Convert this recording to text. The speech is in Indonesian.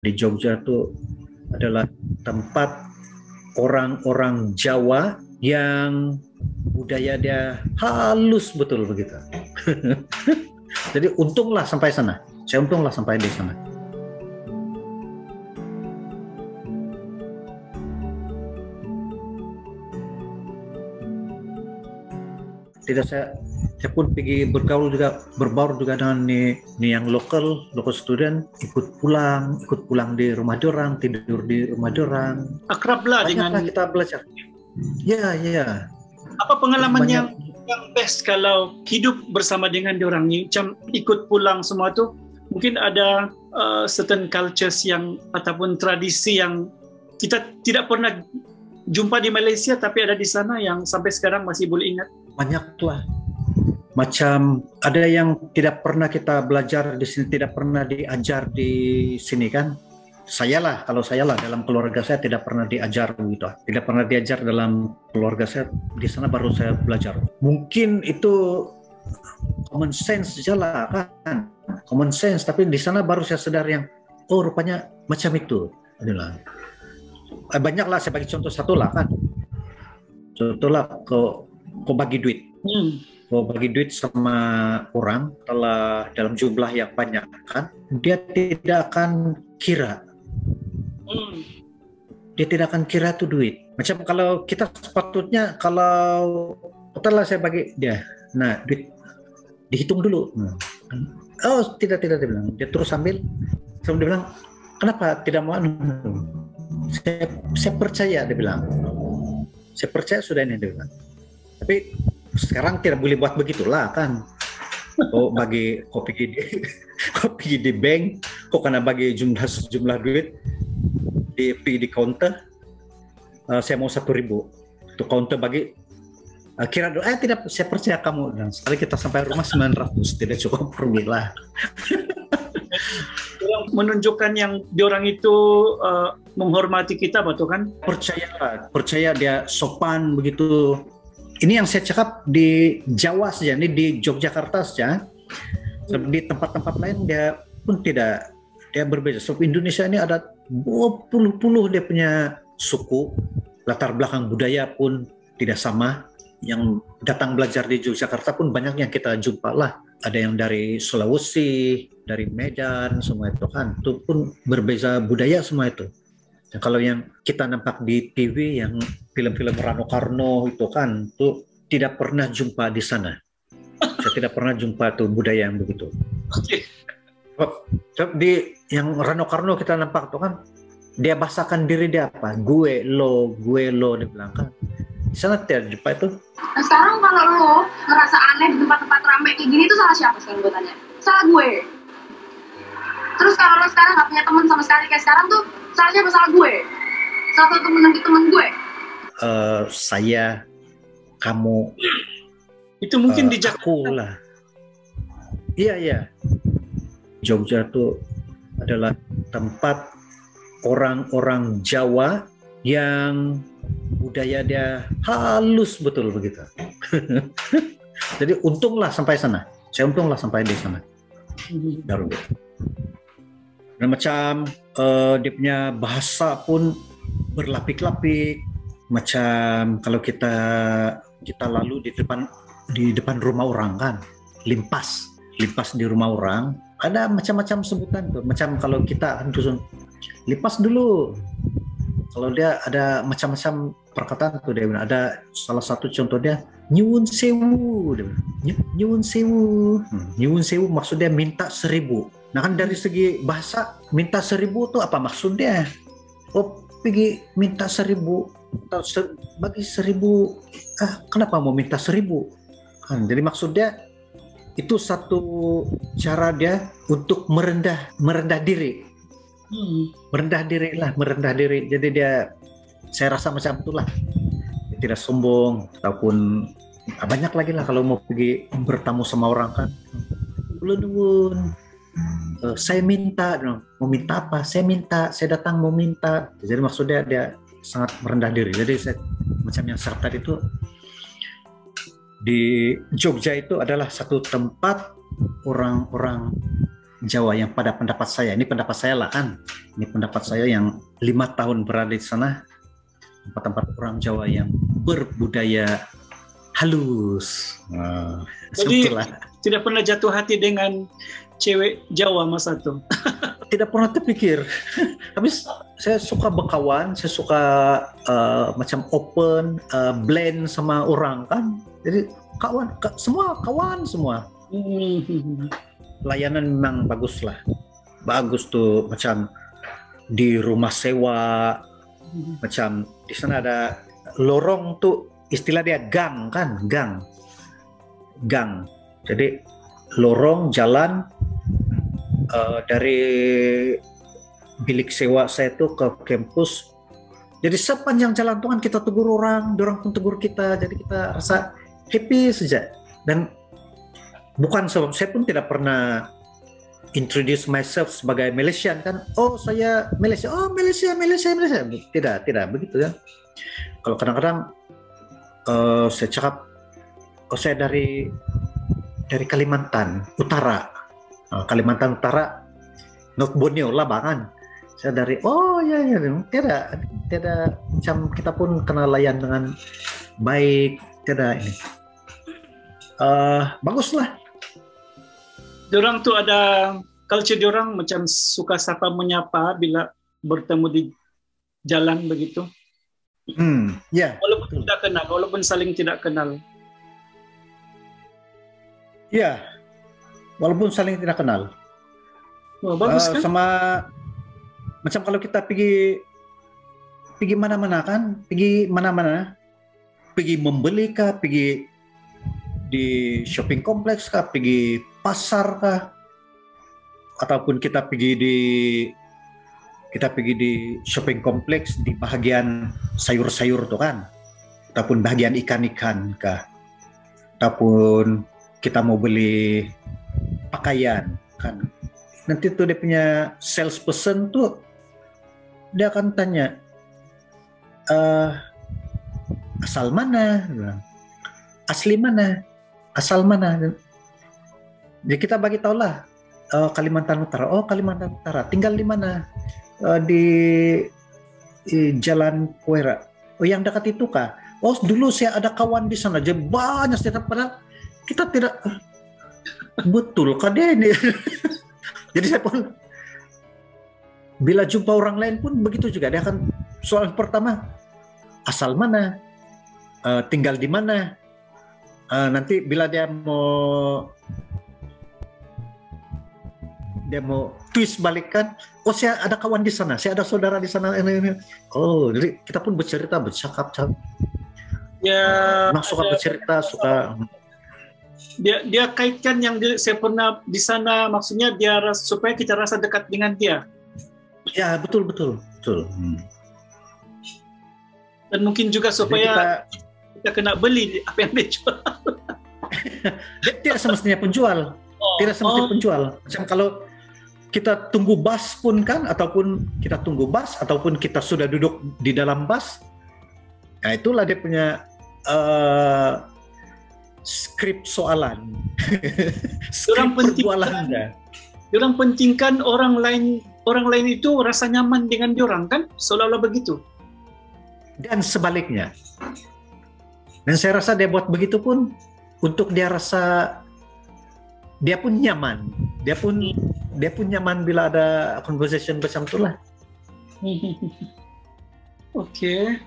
Di Jogja itu adalah tempat orang-orang Jawa yang budaya dia halus betul begitu. Jadi untunglah sampai sana. Saya untunglah sampai di sana. Tidak, saya pun pergi bergaul juga, berbaur juga dengan nih yang local student, ikut pulang di rumah dorang, tidur di rumah dorang. Akrablah dengan kita belajar. Ya. Apa pengalaman yang best kalau hidup bersama dengan diorang, macam ikut pulang semua tu? Mungkin ada certain cultures yang ataupun tradisi yang kita tidak pernah jumpa di Malaysia tapi ada di sana yang sampai sekarang masih boleh ingat. Banyak lah. Macam ada yang tidak pernah kita belajar di sini, tidak pernah diajar di sini kan. Kalau saya lah dalam keluarga saya tidak pernah diajar begitu. Tidak pernah diajar dalam keluarga saya, di sana baru saya belajar. Mungkin itu common sense saja lah kan. Common sense, tapi di sana baru saya sadar yang rupanya macam itu. Banyak lah, saya bagi contoh satu lah kan. Contoh lah, kau bagi duit. Kau bagi duit sama orang dalam jumlah yang banyak kan, dia tidak akan kira. Dia tidak akan kira itu duit. Macam kalau kita sepatutnya, kalau setelah saya bagi dia, nah duit dihitung dulu. Oh tidak dia bilang. Dia terus ambil. Dia bilang, kenapa tidak mau? Saya percaya, dia bilang. Saya percaya sudah ini, dia bilang. Tapi sekarang tidak boleh buat begitulah kan. Kau pergi di bank, kau kena bagi jumlah duit di counter. Saya mau 1.000. Itu counter bagi kira tidak, saya percaya kamu. Dan sekali kita sampai rumah 900, tidak cukup pergilah. Menunjukkan yang diorang itu menghormati kita, betul kan? Percaya dia sopan begitu. Ini yang saya cakap di Jawa saja, ini di Yogyakarta saja. Di tempat-tempat lain dia pun tidak, dia berbeda. So Indonesia ini ada 20 dia punya suku, latar belakang budaya pun tidak sama. Yang datang belajar di Yogyakarta pun banyak yang kita jumpa lah. Ada yang dari Sulawesi, dari Medan, semua itu kan. Itu pun berbeda budaya semua itu. Nah, kalau yang kita nampak di TV, yang film-film Rano Karno itu kan, itu tidak pernah jumpa di sana. Saya tidak pernah jumpa tuh budaya yang begitu. Di yang Rano Karno kita nampak tuh kan, dia bahasakan diri dia apa? Gue lo, dia bilang kan. Di sana tidak jumpa itu. Nah, sekarang kalau lo ngerasa aneh di tempat-tempat ramai kayak gini, itu salah siapa sekarang gue tanya? Salah gue. Terus kalau lo sekarang gak punya teman sama sekali kayak sekarang tuh, salah siapa? Salah gue. Salah satu teman gue. Saya, kamu. Itu mungkin di Jakarta. Aku lah. Iya. Jogja itu adalah tempat orang-orang Jawa yang budaya dia halus betul begitu. Jadi untunglah sampai sana. Saya untunglah sampai di sana. Baru. Dan macam dia punya bahasa pun berlapik-lapik. Macam kalau kita lalu di depan rumah orang kan, limpas di rumah orang, ada macam-macam sebutan tuh. Macam kalau kita dusun, limpas dulu. Kalau dia ada macam-macam perkataan tuh, dia bilang ada salah satu contoh dia nyuwun sewu, dia bilang nyuwun sewu. Nyuwun sewu maksudnya minta 1.000. Nah kan dari segi bahasa minta 1.000 tuh apa maksudnya? Oh pergi minta 1.000 atau bagi 1.000. Kenapa mau minta 1.000? Kan jadi maksudnya itu satu cara dia untuk merendah diri. Merendah diri. Jadi dia, saya rasa macam itulah, dia tidak sombong ataupun banyak lagi lah kalau mau pergi bertamu sama orang kan. Ulun, saya minta, mau minta apa? Saya datang mau minta. Jadi maksudnya dia sangat merendah diri. Jadi macam yang saya tadi itu di Jogja itu adalah satu tempat orang-orang Jawa yang pada pendapat saya, ini pendapat saya lah kan, ini pendapat saya yang 5 tahun berada di sana, tempat-tempat orang Jawa yang berbudaya halus. Jadi Sebetulnya tidak pernah jatuh hati dengan cewek Jawa Mas Ato? tidak pernah terpikir. Tapi saya suka berkawan, saya suka macam open, blend sama orang kan. Jadi kawan, semua kawan semua. Layanan memang bagus lah, bagus tuh, macam di rumah sewa, macam di sana ada lorong tuh, istilah dia gang kan, gang. Jadi lorong jalan dari bilik sewa saya tuh ke kampus. Jadi sepanjang jalan tuh kan kita tegur orang pun tegur kita, jadi kita rasa happy saja. Dan bukan sebab saya pun tidak pernah introduce myself sebagai Malaysian kan. Oh saya Malaysia, oh Malaysia. Tidak begitu ya. Kalau kadang-kadang saya cakap, oh saya dari Kalimantan Utara. Kalimantan Utara, North Borneo lah bahkan. Saya dari, oh ya, tidak macam kita pun kenal layan dengan baik, tidak ini. Baguslah. Diorang tuh ada culture diorang macam suka sapa menyapa bila bertemu di jalan begitu. Ya. Walaupun tidak kenal, walaupun saling tidak kenal. Ya. Walaupun saling tidak kenal. Oh, bagus kan? Sama macam kalau kita pergi mana-mana kan, pergi membeli kah, pergi di shopping kompleks kah, pergi pasar kah, ataupun kita pergi di shopping kompleks di bahagian sayur-sayur tuh kan, ataupun bahagian ikan-ikan kah, ataupun kita mau beli pakaian kan, nanti tuh dia punya salesperson tuh dia akan tanya asal mana, asli mana, asal mana. Jadi kita bagi tahu lah, Kalimantan Utara. Oh Kalimantan Utara, tinggal di mana? Di Jalan Puera. Oh yang dekat itu kah? Oh dulu saya ada kawan di sana, jadi banyak setiap, padahal kita tidak betul kah dia ini. Jadi saya pun bila jumpa orang lain pun begitu juga, dia akan soal pertama asal mana, tinggal di mana. Nanti bila dia mau twist balikkan, oh saya ada kawan di sana, saya ada saudara di sana ini. Oh jadi kita pun bercakap. Ya. Suka bercerita, suka. Dia kaitkan yang saya pernah di sana, maksudnya dia supaya kita rasa dekat dengan dia. Ya betul. Dan mungkin juga supaya kita kena beli apa yang dia jual. Dia tidak semestinya penjual. Tidak semestinya penjual. Macam kalau kita tunggu bus pun kan, ataupun kita tunggu bus, ataupun kita sudah duduk di dalam bus, nah itulah dia punya skrip soalan. Skrip perjualannya. Diorang pentingkan orang lain itu rasa nyaman dengan diorang kan, seolah-olah begitu. Dan sebaliknya. Dan saya rasa dia buat begitu pun untuk dia rasa dia pun nyaman. Dia pun nyaman bila ada conversation macam itulah. Oke.